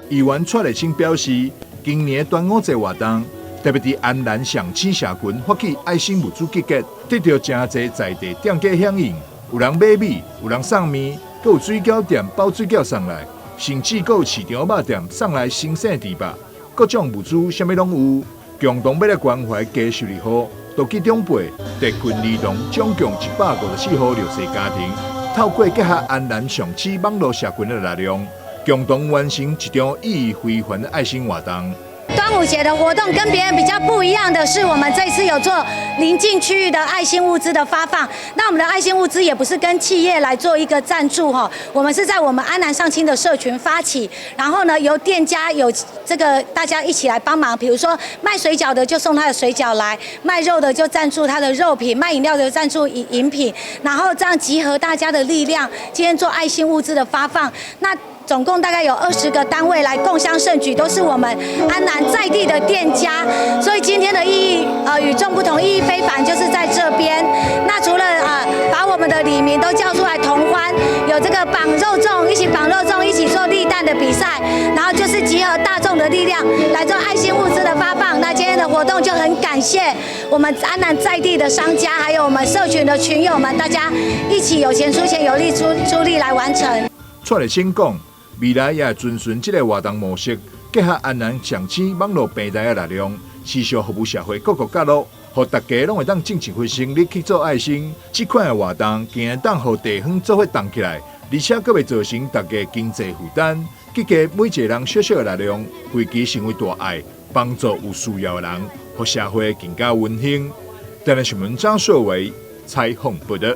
议员蔡立青表示，今年端午节活动，特别伫安南上青社群发起爱心物资集结，得到真侪在地店家响应，有人买米，有人送面，还有水饺店包水饺送来，甚至还有市场肉店送来新鲜猪肉，各种物资啥物拢有。共同要来关怀家12户独居长辈、特困儿童，总共154户弱势家庭，透过结合安南上市网络社群的力量，共同完成一场意义非凡的爱心活动。端午节的活动跟别人比较不一样的是，我们这次有做邻近区域的爱心物资的发放。那我们的爱心物资也不是跟企业来做一个赞助哈，我们是在我们安南上青的社群发起，然后呢由店家有这个大家一起来帮忙，比如说卖水饺的就送他的水饺来，卖肉的就赞助他的肉品，卖饮料的赞助饮品，然后这样集合大家的力量，今天做爱心物资的发放。那总共大概有20个单位来共襄盛举，都是我们安南在地的店家，所以今天的意义与众不同，意义非凡，就是在这边。那除了把我们的里民都叫出来同欢，有这个绑肉粽，一起绑肉粽，一起做立蛋的比赛，然后就是集合大众的力量来做爱心物资的发放。那今天的活动就很感谢我们安南在地的商家，还有我们社群的群友们，大家一起有钱出钱，有力出力来完成。蔡立青讲。未来也会遵循这个活动模式，结合安南上市网络平台的力量，持续服务社会各个角落，让大家拢会当尽一份心力去做爱心。这款的活动，竟然当让地方做伙动起来，而且佫袂造成大家经济负担。结合每一个人小小的力量，汇集成为大爱，帮助有需要的人，让社会更加温馨。台湾新闻张硕维采访报道。